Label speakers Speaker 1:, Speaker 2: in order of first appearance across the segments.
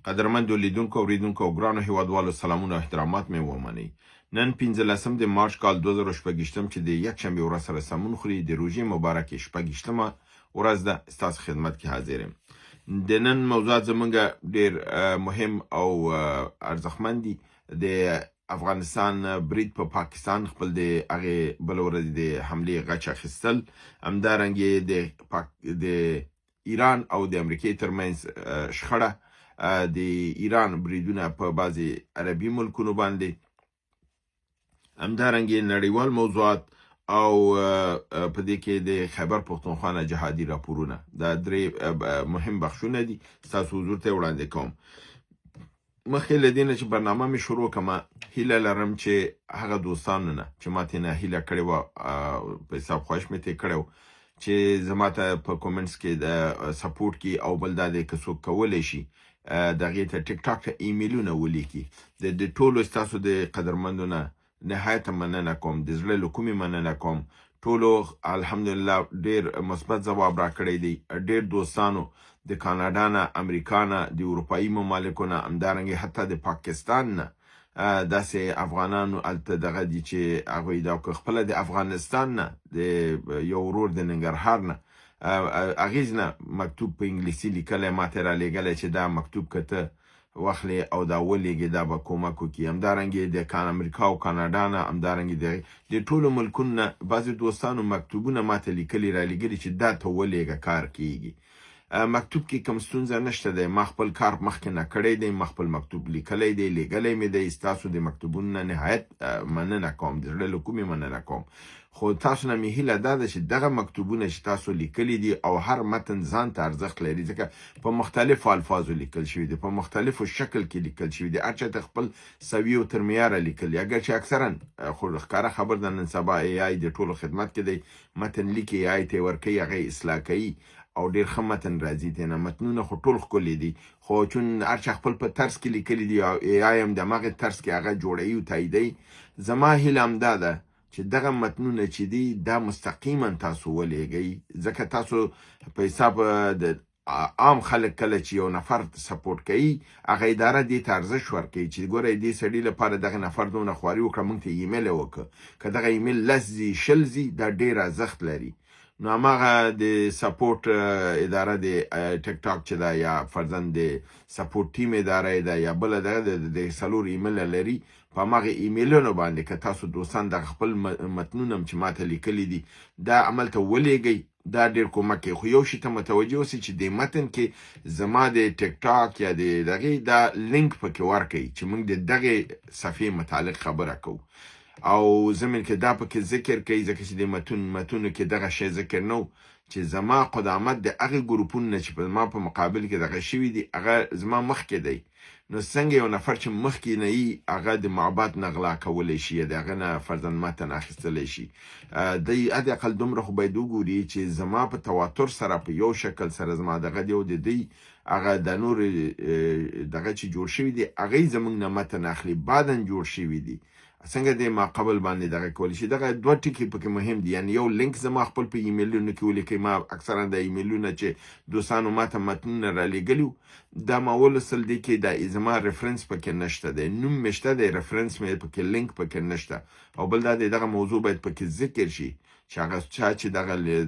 Speaker 1: قدرمند لیدونکو اوریدونکو او ګرانو هیوادوالو سلامونه او احترامات مې ومنئ. نن 15 د مارچ کال 2018 چې د یکشنبې ورځ سره سمون خوري د روژې مبارکې شپږیشتمه ورځ ده، ستاسو خدمت کې حاضر یم. د نن موضوعات زمونږ ډېر مهم او ارزښتمند دي. د افغانستان برید په پاکستان خپل د هغې بله ورځ د حملې غچ اخیستل، همدارنګې د ایران او د امریکې ترمنځ شخړه، د ایران بریدونه په بعضې عربي ملکونو باندې، همدارنګې نړیوال موضوعات او په دې کې د خیبر پښتونخوا نه جهادي راپورونه. دا درې مهم بخشونه دي، ستاسو حضور ته وړاندې کوم. مخکې له دې نه چې برنامه مې شروع کړمه، هیله لرم چې هغه دوستانو نه چې ما ترې نه هیله کړې وه، په حساب خواهش مې ترې کړی و چې زما ته په کومنټس کې د سپورټ کې، او بل دا دی که څوک کولی شي د هغې ته ټیک ټاک ته ایمیلونه ولیکي. د ټولو ستاسو د قدرمندو نه نهایت مننه کوم، د زړه له کومې مننه کوم. ټولو الحمدلله ډېر مثبت ځواب راکړی دی. ډېر دوستانو د کاناډا نه، امریکا نه، د اروپایي ممالکو نه، همدارنګې حتی د پاکستان نه داسې افغانانو هلته دغه دي چې هغوی دا خپله د افغانستان نه د یو ورور د ننګرهار نه اغیز نه مکتوب په انګلیسي لیکلی ما ته رالیږلی چې دا مکتوب که ته واخلې او دا ولیږې دا به کومک وکړي. همدارنګې د امریکا او کاناډا نه، همدارنګې د ټولو ملکونو نه بعضې دوستانو مکتوبونه ما ته لیکلي رالیږلي چې دا ته ولیږه کار کیږي. مکتوب کې کوم ستونزه نشته دی، ما خپل کار مخکې نه کړی دی، ما خپل مکتوب لیکلی دی، لیږلی مې دی. ستاسو د مکتوبونو نه نهایت مننه کوم، د زړه له کومې مننه کوم. خو تاسو نه مې هیله دا ده چې دغه مکتوبونه چې تاسو لیکلي دي، او هر متن ځان ته ارزښت لري، ځکه په مختلفو الفاظو لیکل شوي دي، په مختلفو شکل کې لیکل شوي دي، هر چا ته خپل سوي او تر معیاره لیکل دي. اگر چې اکثرا خو ښکاره خبر ده نن سبا ای آی د ټولو خدمت کې دی، متن لیکي ای آی ته یې ورکوي، هغه یې اصلاح کوي او ډېر ښه متن راځي ترېنه. متنونه خو ټول ښکلي دي، خو چون هر چا خپل په طرز کې لیکلي دي او ای آی هم د همغې طرز کې هغه جوړوي او تاییدوي. زما هیله همدا ده چې دغه متنونه چې دي دا مستقیما تاسو ولیږئ، ځکه تاسو په حساب د عام خلک کله چې یو نفر سپورټ کوي، هغه اداره دې ته ارزښت ورکوي چې ګوره دې سړي لپاره دغه نفر دونه خواري وکړه، موږ ته ایمیل یې وکړه. که دغه ایمیل 10 ځي 20 ځي دا ډېر ارزښت لري. نو هماغه د سپورټ اداره د ټیک ټاک چې ده، یا فرضاً د سپورټ ټیم اداره ده، یا بله دغه د 4 ایمیله لري. په هماغه ایمیلونو باندې که تاسو دوستان دغه خپل متنونه چې ما ته لیکلي دي دا عمل ته ولیږئ، دا ډېر کومک کوي. خو یو شي ته متوجه اوسئ چې د متن کې زما د ټیک ټاک یا د دغې دا لینک پکې ورکوئ چې موږ د دغې صفحې متعلق خبره کوو، او ضمن کې دا پکې ذکر کوي، ځکه چې د متونو کې دغه شی ذکر نه و چې زما قدامت د هغې ګروپونو نه چې په ما په مقابل کې دغه شوي دي هغه زما مخکې دی. نو څنګه یو نفر چې مخکې نه وي هغه د معبد نه غلا کولی شي، د هغه نه فرضاً متن اخیستلی شي. دی حداقل دومره خو باید وګوري چې زما په تواتر سره په یو شکل سره زما دغه دی او د دوی هغه د نور دغه چې جوړ شوي دي هغې زموږ نه متن اخلي، بعداً جوړ شوي دي. څنګه د ما قبل باندې دغه کولی شي. دغه دوه ټکي پکې مهم دي، یعنی یو لینک زما خپل په ایمیلونو کې ولیکئ. ما اکثرا د ایمیلونه چې دوستانو ما ته متنونه رالیږلي دا ما ولوستل، دي کې دا زما ریفرنس پکې نشته دی، نوم مې شته دی، ریفرنس مې پکې لینک پکې نشته. او بل دا دی دغه موضوع باید پکې ذکر شي چې هغه چا چې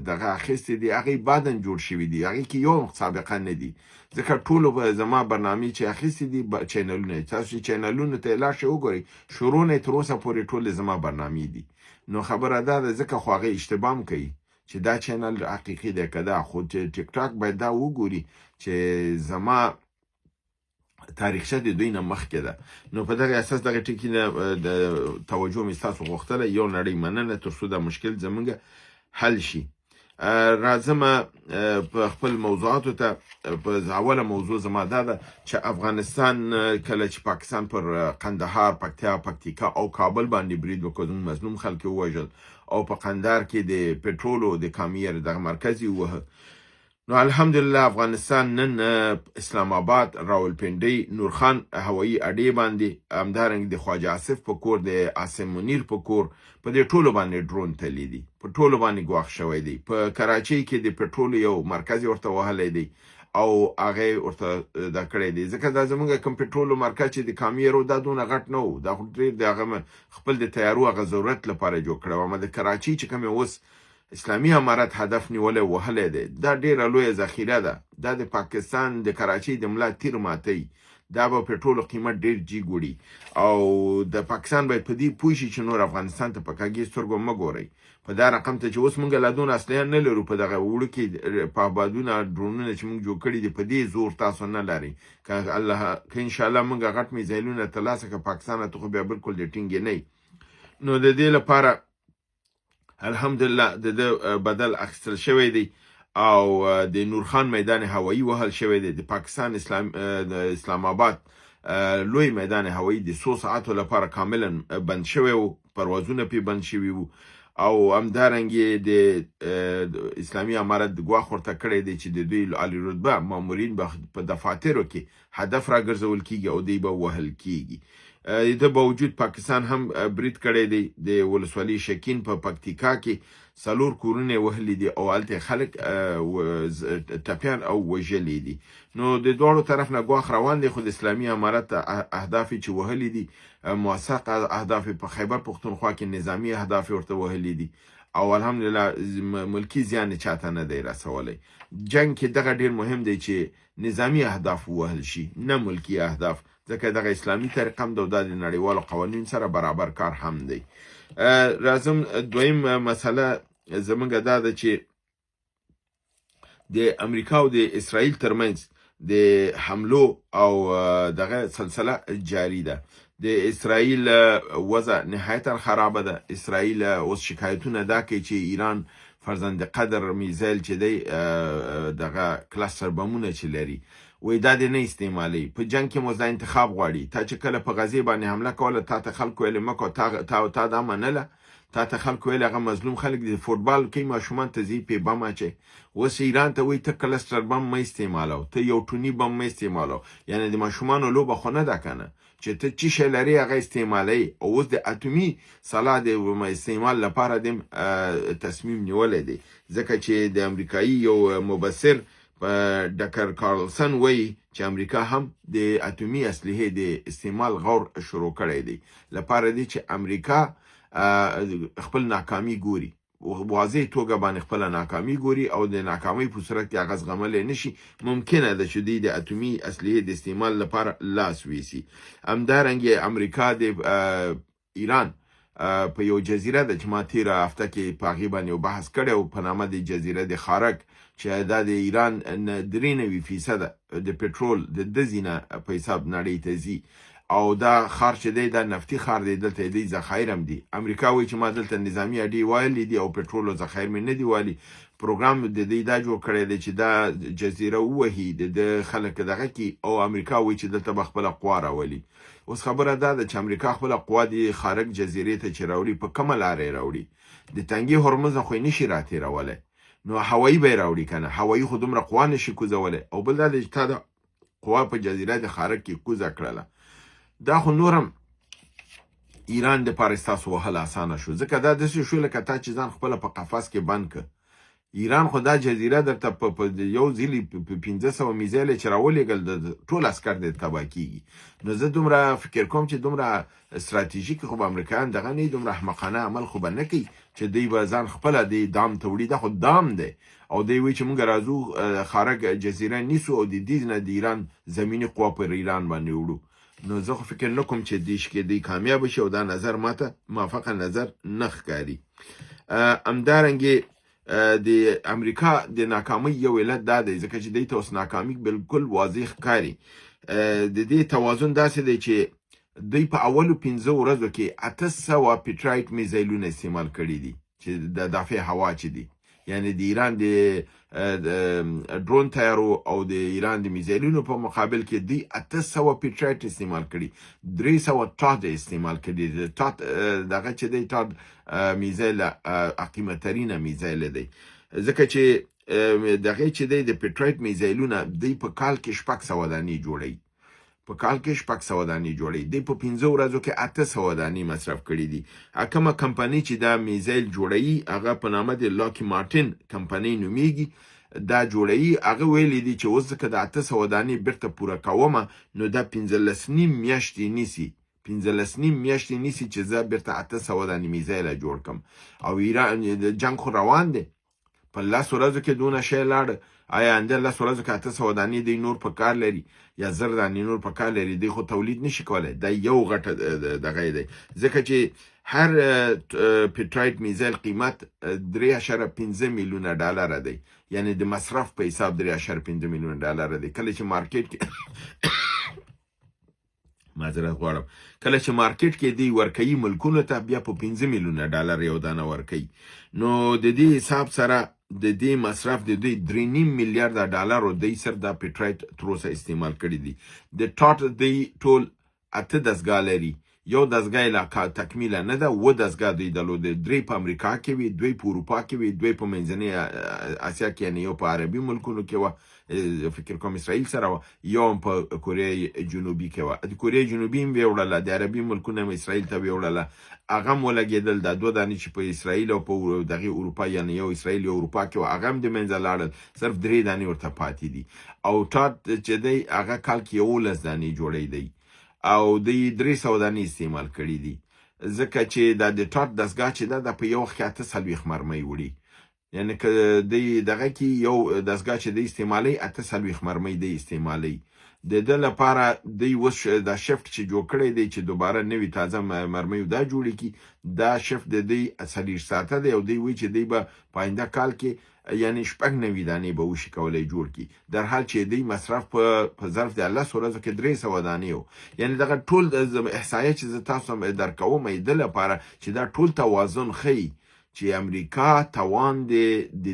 Speaker 1: دغه اخیستې دي هغې بعداً جوړ شوي دي، هغې کې یو سابقه نه دي. ځکه ټولو به زما برنامې چې اخیستې دي چینلونه، تاسو چې چینلونو ته لاړ شئ وګورئ، شروع نه تر اوسه پورې ټولې زما برنامې دي. نو خبره دا ده، ځکه خو هغې اشتباه هم کوي چې دا چینل حقیقي دی که دا، خو ټیک ټاک باید دا وګوري چې زما تاریخچه د دوی نه مخکې ده. نو په دغه اساس دغه ټکي نه د توجه مې ستاسو غوښتله. یو نړۍ مننه تر څو دا مشکل زموږ حل شي. راځم په خپل موضوعاتو ته. په اوله موضوع زما دا ده چې افغانستان کله چې پاکستان پر قندهار، پکتیا، پکتیکا او کابل باندې برید وکړ، زموږ مظلوم خلک یې ووژل، او په قندهار کې د پټرولو د کامیر دغه مرکز یې ووهه. نو الحمدلله افغانستان نن اسلام آباد، راولپنډۍ، نورخان هوایي اډې باندې، همدارنګه د خواجه آصف په کور، د عاصم منیر په کور، په دې ټولو باندې ډرون تللی دی، په ټولو باندې ګواښ شوی دی. په کراچۍ کې د پټرولو یو مرکز ورته وهلی دی، او هغه ورته دا کړی دی ځکه دا زمونږ کوم پټرول مرکز چې د کامیرو دا دونه غټ نه و دا خو ډېر د هغه خپل د تیارو هغه ضرورت لپاره جوړ کړی و د کراچي چې کوم اوس اسلامي امارت هدف نیولی وهلی دی دا ډېره لویه ذخیره ده دا د پاکستان د کراچي د ملا تیر ماتوي دا به پټرول قیمت ډېر جیګ وړي او د پاکستان باید په دې پوه شي چې نور افغانستان ته په کږې سترګو مه ګورئ په دا رقم ته چې اوس موږ لا دونه اسلحه نه لرو په دغه وړوکي پابادونه ډرونونه چې موږ جوړ کړي دي په دې زور تاسو نه لرئ که انشاءالله موږ غټ میزایلونه ترلاسه کړه پاکستان ته خو بیا بالکل د ټینګې نه نو د دې لپاره الحمدلله د بدل اخیستل شوی دی او د نورخان میدان هوایی وهل شوی دی د پاکستان اسلام آباد لوی میدان هوایی د 100 ساعتو لپاره کاملا بند شوی و پروازونه پې بند شوي وو او همدارنګې د اسلامي امارت د ګواښ ورته کړی دی چې د دوی عالي رتبه مامورین به په دفاترو کې هدف راګرځول کیږي او دوی به وهل کیږي د باوجود پاکستان هم برید کړی دی د ولسوالۍ شکین په پکتیکا کې 4 کورونه وهلي دي او هلته خلک ټپیان او وژلي دي نو د دواړو طرف نه ګواښ روان دی خو د اسلامي امارت اهداف چې وهلي دي موثق اهداف په خیبر پختونخوا کې نظامی اهداف ورته وهلي دي او الحمدلله ملکی زیان چاته نه دی رسولی جنگ کې دغه ډیر مهم دی چې نظامی اهداف وهل شي نه ملکی اهداف ځکه دغه اسلامي طریقه هم د نړیوالو قوانین سره برابر کار هم دی راځم دویم مسله زمونږ دا ده چې د امریکا او د اسرائیل ترمنځ د حملو او دغه سلسله جاری ده د اسرائیل وضع نهایتا خرابه ده اسرائیل اوس شکایتونه دا کوي چې ایران فرزند قدر میزایل چې دی دغه کلستر بمونه چې لري وای دا دې نه استعمالي په جنگ کې مو ځای انتخاب غواړي تا چې کله په غزې باندې حمله کوله تا ته خلکو ویل مکو تا دا منله تا ته خلکو ویل هغه مظلوم خلک د فوټبال کې ماشومان ته ځي په بم اچي اوس ایران ته وایي ته کلستر بم مه استعمالو ته یو ټوني بم مه استعمالو یعنی د ماشومانو لوبه خو نه ده کنه چې ته چی شی لري هغه استعمالوي او اوس د اتومي سلاح د استعمال لپاره د تصمیم نیولی دی ځکه چې د امریکایي یو مبصر ډاکټر کارلسن وایي چې امریکا هم د اتومي اسلحې د استعمال غور شروع کړی دی لپاره دی چې امریکا خپل ناکامي ګوري واضح توګه باندې خپل ناکامي ګوري او د ناکامۍ په صورت کې هغه زغملی نشي ممکنه ده چې دوی د اتومي اسلحې د استعمال لپاره لاس ویسي همدارنګې امریکا د ایران په یو جزیره ده چې ما تیره هفته کې په هغې باندې یو بحث کړی و په نامه د جزیره د خارک چې دا د ایران 93% د پټرول د دزي نه په حساب نړۍ ته ځي او دا خار چې دی دا نفتي خار دی دلته دی ذخایر هم دي امریکا وایي چې ما دلته نظامي اډې وایلي دي او پټرول او ذخایر مې نه دي وایلي پروګرام د دوی دا جوړ کړی دی چې دا جزیره ووهي د خلک دغه کې او امریکا وایي چې دلته به خپله قوا راولي اوس خبره دا ده چې امریکا خپله قوا د خارک جزیرې ته چې راوړي په کومه لاره یې راوړي د تنګي هرمز نه خو یې نشي راتېرولی نو هوایي به یې راوړي که نه هوایي خو دومره قوا نشي کوزولی او بل دا دی چې تا د قوا په جزیره د خارک کې کوزه کړله دا خو نورم ایران د پاره ستاسو وهل اسانه شو ځکه دا داسې شو لکه تا چې ځان خپله په قفس کې بند که ایران خو دا جزیره درته په یو ځلي په 1500 میزایل چې راولېږل د ټول عسکر د تباه کېږي نو زه دومره فکر کوم چې دومره ستراتیژیک خو به امریکایان دغه نه دومره احمقانه عمل خو به نه کوي چې دوی به ځان خپله د دام ته وړي دا خو دام دی او دوی وایي چې موږ راځو خارک جزیره نیسو او د دې نه د ایران زمیني قوا پر ایران باندې وړو نو زه خو فکر نه کوم چې دیش کې دی کامیاب شي او دا نظر ماته موافقه نظر نه ښکاري همدارنګې د امریکا د ناکامۍ یو علت دا دی ځکه چې دوی ته اوس ناکامي بالکل واضح ښکاري د دې توازن داسې دی چې دوی په اولو 15 ورځو کې 800 پیټرایټ میزایلونه استعمال کړي دي چې د دافع هوا چې دي یعنی د ایران د ډرون تیارو او د ایران د میزایلونو په مقابل کې دوی 800 پیټرایټ استعمال کړي 300 ټاډ استعمال کړي د ټاډ دغه چې دی ټاډ میزایل عقیمه ترینه میزایل دی ځکه چې دغه چې دی د پیټرایټ میزایلونه دوی په کال کې 600 دانې جوړوي په کال کې 600 دانې جوړوي دوی په 15 ورځو کې 800 دانې مصرف کړي دي کومه کمپنۍ چې دا میزایل جوړوي هغه په نامه د لاکی مارټین کمپنۍ نومیږي دا جوړوي هغه ویلي دي چې اوس که د 800 دانې بیرته پوره کومه نو دا 15.5 میاشتې نیسي 15.5 میاشتې نیسي چې زه بیرته 800 دانې میزایل جوړ کړم او ایران جنگ خو روان دی په 10 ورځو کې دونه شی لاړ آیا انده 10 ورځو کې 800 دانې دی نور په کار لري یا 1000 دانې نور په کار لري دی خو تولید نشي کولای دا یو غټه دغه دی ځکه چې هر پیټرایټ میزایل قیمت 3.5 میلیونه ډالر دی یعنی د مصرف په حساب 3.5 میلیونه ډالر دی کله چې مارکیټ کې معذرت غواړم کله چې مارکیټ کې دی ورکوي ملکونو ته بیا په 15 میلیونه ډالر یو دانه ورکوي نو د دې حساب سره د دې مصرف د دوی 3.5 میلیارډ ډالر د سر د پیټرایټ تروسه استعمال کړی دي د ټاټ دی ټول اته دسګاه لري یو دسګاه لا تکمیل نه ده و دسګاه دی درلود درې په امریکا کې وي دوی په اروپا کې وي دوی په منځنۍ اسیا کې یعنی یو په عربي ملکونو کې و فکر کوم اسرائیل سره و یو په کوریا جنوبي کې و د کوریا جنوبي هم ویوړله د عربي ملکونو هم اسرائیل ته ویوړله هغه هم ولګېدل د دوه دانې چې په اسرائیل او په دغه اروپا یعنی یو اسرائیل او اروپا کې و هغه هم د منځه لاړل صرف 3 دانې ورته پاتې دي او ټاټ چې دی هغه کال کې 11 دانې جوړی دی او د 300 دانې استعمال کړي دي ځکه چې د ټاټ دسګاه چې ده په یو وخت کې 8 مرمۍ وړي یعنی که د دغه کې یو دسګاه چې د استعمالي 8 مرمۍ د استعمالي د د لپاره د وس د شفت چې جوړ کړی دی چې دوباره نوې تازه مرمۍ دا جوړی کی دا شفت د دې اصلي ساته دی او دی وی چې دی به پاینده کال کې یعنی شپږ نوې دانې به وشي کولای جوړ کی در حال چې دی مصرف په ظرف د 10 ورځو کې 300 دانې یعنی دغه ټول احصایه چې تاسو درکوم د لپاره چې دا ټول توازن خي چې امریکا توان د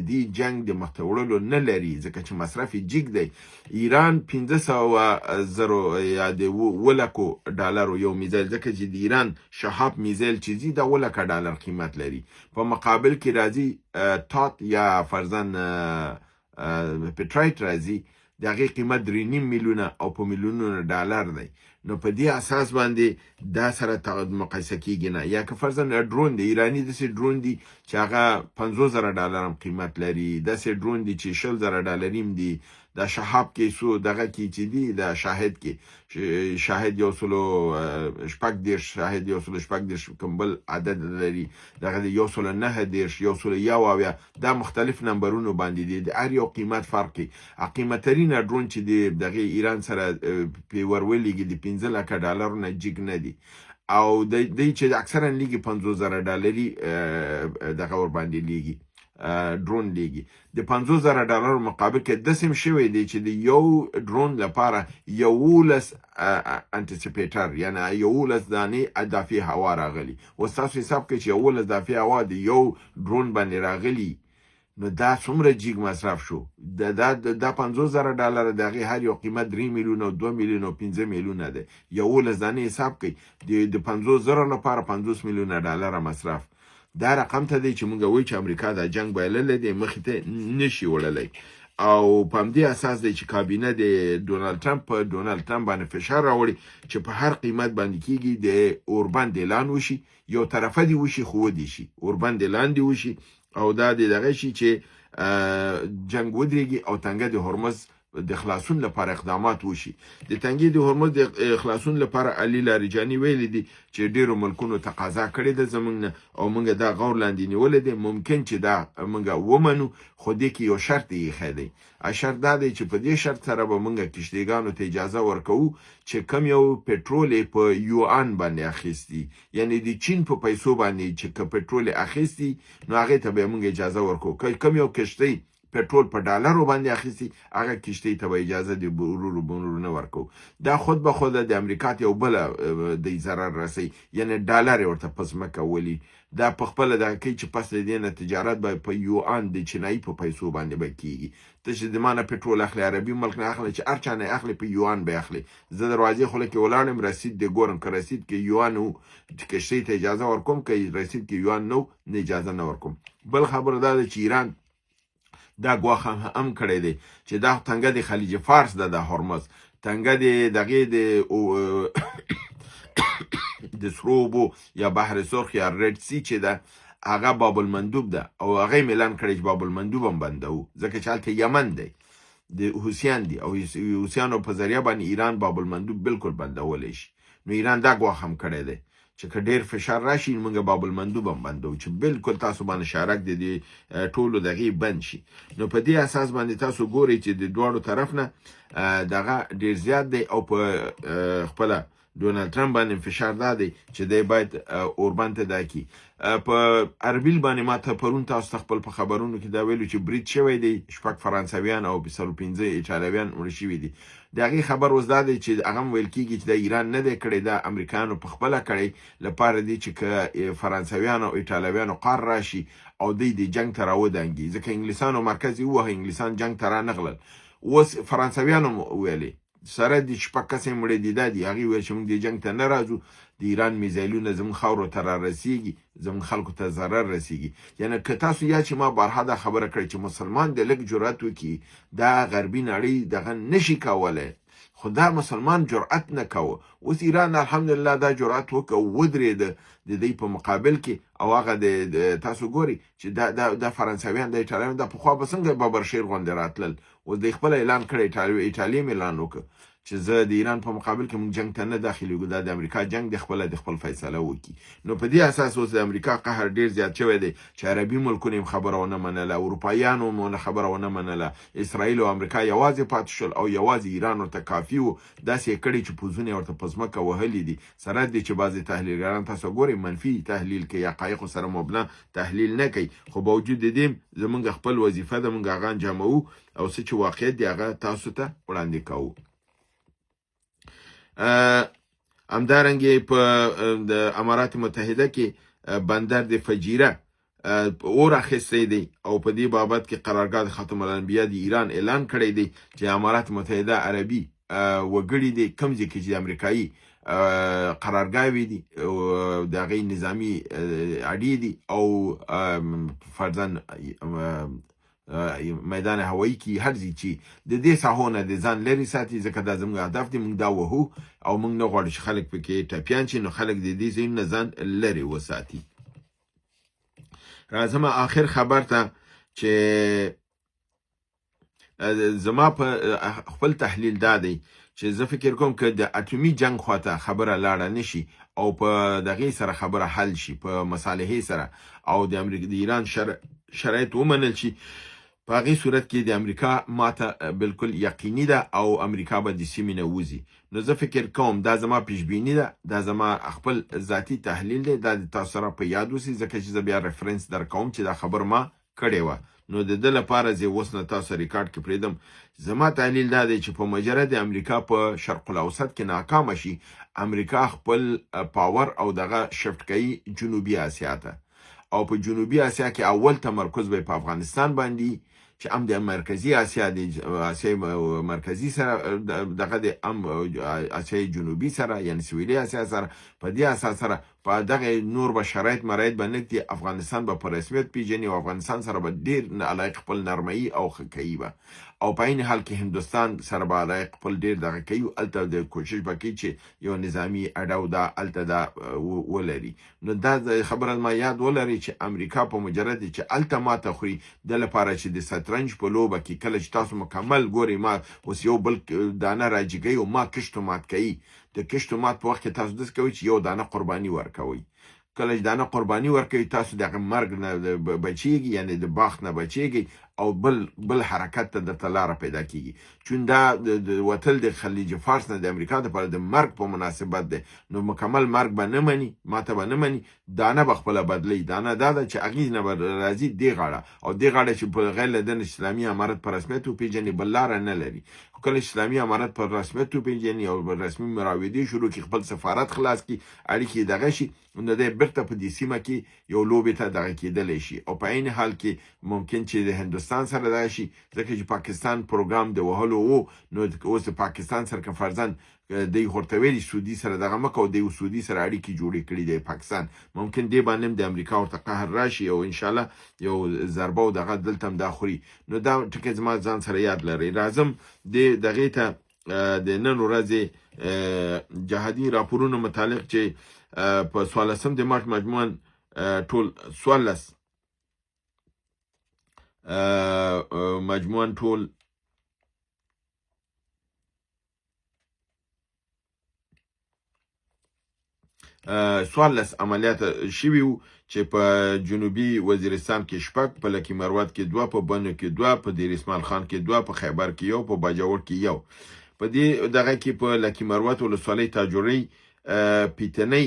Speaker 1: دې جنگ د مختوړلو نه لري ځکه چې مصرف جګ دی ایران 500 یا د ولکو ډالر یو میزایل ځکه چې د ایران شهاب میزایل چې زی د ولکه ډالر قیمت لري په مقابل کې راځي ټاټ یا فرزن پیټرایټ راځي دغه قیمت 3.5 میلیونه او په میلیونونو ډالر دی نو په دې اساس باندې دا سره مقایسه کیږي نه یا که فرضاً ډرون دی ایرانی د سي ډرون دی چې هغه 50000 ډالر قیمت لري د سي ډرون دی چې 10000 ډالر دی د شهاب کې سو دغه کې چې دی د شاهد کې شاهد یو سلو شپږ دیر شاهد یو سلو شپږ دیر کمبل عدد لري دغه یو سلو نه دیر یو سلو یو اویا دا مختلف نمبرونو باندې دي د هر یو قیمت فرقي قیمترین ډرون چې دی دغه ایران سره په ورولېږي د 15 لک ډالر نه جګ نه دي او د چې اکثرا لیږي 50000 ډالري دغه ور باندې لیږي ډرون لیږي د 50000 ډالر مقابل کې د سیم شوی دی چې د یو ډرون لپاره یولس انټیسیپیټر یعنی یولس دانې اضافي هوا راغلي او تاسو حساب کې چې یولس اضافي هوا د یو ډرون باندې راغلي نو دا څومره جګ مصرف شو د 50000 ډالر دغه هر یو قیمت 3 میلیونه 2 میلیونه 15 میلیونه ده یولس دانې حساب کوي د 50000 لپاره 50 میلیونه ډالر مصرف دا رقم ته دی چې مونږ وایو چې امریکا د جنگ بایلل دی مخې ته نشي وړلای او په دې اساس دی چې کابینه د ډونالد ټرمپ باندې فشار راوړي چې په هر قیمت باندې کیږي د اوربند اعلان وشي یو طرفه دی وشي خو دی شي اوربند اعلان دی وشي او دا دغه شي چې جنگ ودرېږي او تنګه د هرمز د خلاصون لپاره اقدامات وشي د تنګي د هرمز د خلاصون لپاره علي لاریجانی ویل دي چې ډیرو ملکونو تقاضا کړې ده زمونږ او موږ دا غور لاندې نیولې ده ممکن چې دا موږ ومنو خو دې کې یو شرط یې خېدی شرط دا دی چې په دې شرط سره به موږ کشتیګانو ته اجازه ورکوو چې کم یو پټرول په یوان باندې اخیستي یعنی د چین په پیسو باندې چې پټرول اخیستي نو هغه ته به موږ اجازه ورکوو کم یو کشتی پټرول په ډالرو باندې اخیستي هغه کشتۍ ته اجازه دی بورو نه ورکو دا خود به خود د امریکا یو بل د ضرر رسي یعنی ډالر ورته پسمه کولی دا په خپل د کې چې پس دینه تجارت به په یوان د چینای په پیسو باندې بکیږي ته چې د مانه پټرول اخلي عربي ملک نه اخلي چې ارچانه اخلي په یوان به اخلي زه دروازې خو لکه ولاړم رسید د ګورم که رسید کې یوان او کشتۍ ته اجازه ورکوم که رسید کې یوان نو نه اجازه نه ورکوم بل خبر دا چې ایران دا ګواخ هم کړی دی چې دا تنګه د خلیج فارس د هرمز تنګه دغه د سروبو یا بحر سرخ یا رد سی چې دا هغه باب المندوب ده او هغه اعلان کړی چې باب المندوب هم بندو ځکه چې هلته یمن دی د حوثیان دي او حوثیانو په ذریعه باندې ایران باب المندوب بالکل بندولی شي. نو ایران دا ګواښ هم کړی دی چې که ډېر فشار راشي موږ باب المندوب هم بندو چې بالکل تاسو باندې شارک د دې ټولو دغې بند شي. نو په دې اساس باندې تاسو ګورئ چې د دواړو طرف نه دغه ډېر زیات دی او په خپله ډونالد ټرمپ باندې فشار دا دی چې دی باید اوربند ته دا کړي. په اربیل باندې ما ته پرون تاسو ته خپل په خبرونو کې دا ویلو چې برید شوی دی 6 فرانسویان او 25 ایټالویان مړه شوي دي. د هغې خبر اوس دا دی چې هغه هم ویل کېږي چې د ایران نه دی کړی دا امریکایانو په خپله کړی لپاره دی چې که فرانسویان او ایټالویانو قار راشي او دوی د جنګ ته راودانګي ځکه انګلیسانو مرکز یې ووهه انګلیسان جنګ ته رانغلل. اوس فرانسویانو ویلې سره د 6 کسې مړه دي دا دي هغې ویل چې موږ د جنګ ته نه راځو د ایران میزایلونه زموږ خاورو ته رارسیږي زموږ خلکو ته ضرر رسیږي. یعنې که تاسو یا چې ما بارها دا خبره کړې چې مسلمان د لږ جرأت وکړي دا غربي نړۍ دغه نشي کولی خو دا مسلمان جرأت نه کوه. اوس ایران الحمدلله دا جرأت وکړه ودرېد د دوی په مقابل کې او هغه د تاسو ګوري چې دا فرانسویان د ایټالویان د پخوا به څنګه بابرشیر غوندې راتلل. اوس د خپل اعلان کړی ایټالیا اعلان وکړ چې زه د ایران په مقابل کې موږ جنګ ته نه داخلېږو دا د امریکا جنګ د خپل فیصله وکړي. نو په دې اساس اوس د امریکا قهر ډېر زیات شوی دی چې عربي ملکونه هم خبره ونه منله اروپایانو هم خبره ونه منله اسرائیل او امریکا یوازې پاتې شول او یوازې ایران ورته کافي و. داسې یې کړي چې پوځونه یې ورته په ځمکه وهلي دي. سره دې چې بعضې تحلیلګران تاسو ګورئ منفي تحلیل کوي حقایقو سره مبنا تحلیل نه کوي خو باوجود د دې زموږ خپل وظیفه ده موږ هغه انجاموو او څه چې واقعیت دی هغه تاسو ته وړاندې کوو. همدارنګه په د امارات متحده کې بندر د فجیره اور اخیستی دی او په دې بابت کې قرارګاه خاتم الانبیا د ایران اعلان کړی دی چې امارات متحده عربي وګړي دي کوم ځای کې چې امریکایي قرارګاوې دي د هغې نظامي اډې دي او فرضاً میدان هوایی کې هر ځای چې د دې ساحو نه د ځان لرې ساتي ځکه دا زموږ هدف دی موږ دا وهو او موږ نه غواړو چې خلک پکې ټپیان شي نو خلک د دې ځایونو نه ځان لرې وساتي. راځم آخر خبر ته چې زما په خپل تحلیل دا دی چې زه فکر کوم که د اټومي جنگ خواته خبره لاړه نشي او په دغې سره خبره حل شي په مصالحې سره او د ایران شرایط ومنل شي په هغې صورت کې د امریکا ماته بالکل یقیني ده او امریکا به د سیمې نه وځي. نو زه فکر کوم دا زما پیشبیني ده دا زما خپل ذاتي تحلیل دی دا د تاسو سره په یاد اوسي ځکه چې زه بیا ریفرنس در کوم چې دا خبر ما کړې وه. نو د ده لپاره زه اوس نه تاسو ریکارډ کې پرېږدم. زما تحلیل دا دی چې په مجرد امریکا په شرق الاوسط کې ناکامه شي امریکا خپل پاور او دغه شفت کوي جنوبي اسیا ته او په جنوبي اسیا کې اول تمرکز به په افغانستان باندې چې هم د مرکزی اسیا د اسیا مرکزی سره دغه د اسیا جنوبي سره یعنی سویلي اسیا سره په دې اساس سره په دغه نور به شرایط مرایت باندې افغانستان به په رسمیت پیژني او افغانستان سره به ډیر علاقه خپل نرمي او خکایي به او په این حال کې هندوستان سره به علاقه خپل ډیر دغه کوي الته د کوشش وکړي چې یو نظامی اډو دا الته دا ولري. نو دا خبره ما یاد ولري چې امریکا په مجرد چې الته ماته خوري د لپاره چې د شطرنج په لوبه کې کله چې تاسو مکمل ګوري ما اوس یو بل دانه راجګي او ما کشته مات کوي د کشته مات په وخت کې تاسو داس کوي چې یو دانه قرباني ورکوي کله چې دانه قرباني ورکوي تاسو دغه مرګ نه بچیږي یعنی د باخت نه بچیږي او بل حرکت ته د لاره پیدا کیږي چون دا د وتل د خلیج فارس نه د امریکا لپاره د مرګ په مناسبت ده. نو مکمل مرګ به نه مني ماته به نه مني دانه به خپله بدلی دانه دا ده چې هغې نه به راځي دې غاړه او دې غاړه چې په غیر له دن اسلامي امارت په رسمیت وپېژني بل لاره نه لري. کله اسلامي امارت په رسمیت وپېژني او رسمي مراودې شروع کړي خپل سفارت خلاص کړي اړیکې دغه شي نو دی بیرته په دې سیمه کې یو لوبې ته دغه کېدلی شي او په عین حال کې ممکن چې د هندوستان سره دغه شي ځکه چې پاکستان پروګرام د وهلو و نو اوس د پاکستان سره که فرضاً دی ورته ویلي سعودي سره دغه مه کوه دی سعودي سره اړیکې جوړې کړي دی پاکستان ممکن دې باندې هم د امریکا ورته قهر راشي او انشاءالله یو ضربه او دغه دلته هم دا خوري. نو دا ټکي زما ځان سره یاد لرئ. راځم دغې ته د نن ورځې جهادي راپورونو متعلق چې په 14 د مارچ مجموعاً ټول 14 مجموعاً ټول 14 عملیات شوي وو چې په جنوبي وزیرستان کې 6 په لکي مروت کې 2 په بنو کې 2 په دیر اسماعیل خان کې 2 په خیبر کې 1 په باجوړ کې 1 په دې دغه کې په لکي مروت ولسوالۍ تاجوري پیتنی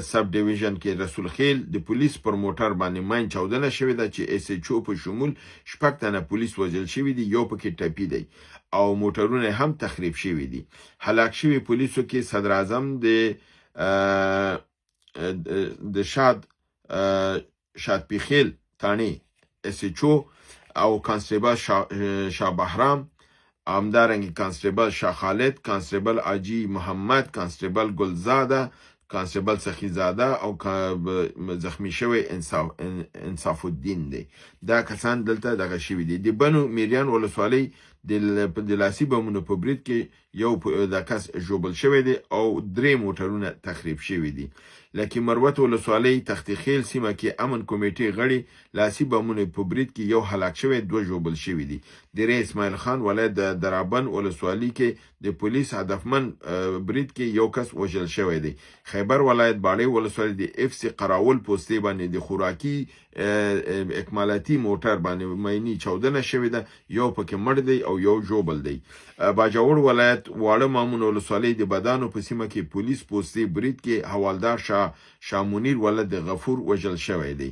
Speaker 1: سب ډیویژن کې رسول خیل د پولیس پر موټر باندې ماین چاودنه شوې ده چې اس ایچ او په شمول 6 تنه پولیس وژل شوي دي یو پکې ټپي دی او موټرونه هم تخریب شوي دي هلاک شوي پولیسو کې صدر اعظم د شاد پیخیل تانی اس ایچ او کانسټیبل شاه بهرام همدارنګه کانسټیبل شاه خالد کانسټیبل اجي محمد کانسټیبل ګلزاده کانسټیبل سخیزاده او زخمی شوی انصاف الدین دی دا کسان دلته دغه شوي دي د بنو میریان ولسوالۍ د لاسي بمونو په برید کې یو د کس ژوبل شوی دی او 3 موټرونه تخریب شوي دي لکه مروت ولسوالۍ تخت خیل سیمه کې امن کمیټې غړي لاسي بمونو په برید کې یو هلاک شوی 2 ژوبل شوي دي دیر اسماعیل خان ولایت د درابن ولسوالۍ کې د پولیس هدفمن برید کې یو کس وژل شوی دی خیبر ولایت باړې ولسوالۍ د اف سی قراول پوسټې باندې د خوراکي اکمالاتي موټر باندې مېنی چاودنه شوې ده یو پکې مړ دی او یو ژوبل دی باجوړ ولایت واړه مامون ولسوالۍ د بدانو په سیمه کې پولیس پوسټې برید کې حوالدار شاه منیر ولد غفور وژل شوی دی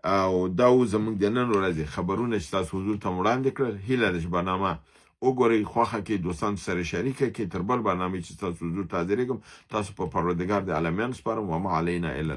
Speaker 1: او دا زموږ د نن ورځې خبرونه چې تاسو حضور ته وړاندې کړل هیله ده چې برنامه وګورئ خوښه کې دوستان سره شریکه کې تر بل برنامه چې تاسو حضور ته حاضرېږم تاسو په پروردګار د عالمین سپارم وما علینا الا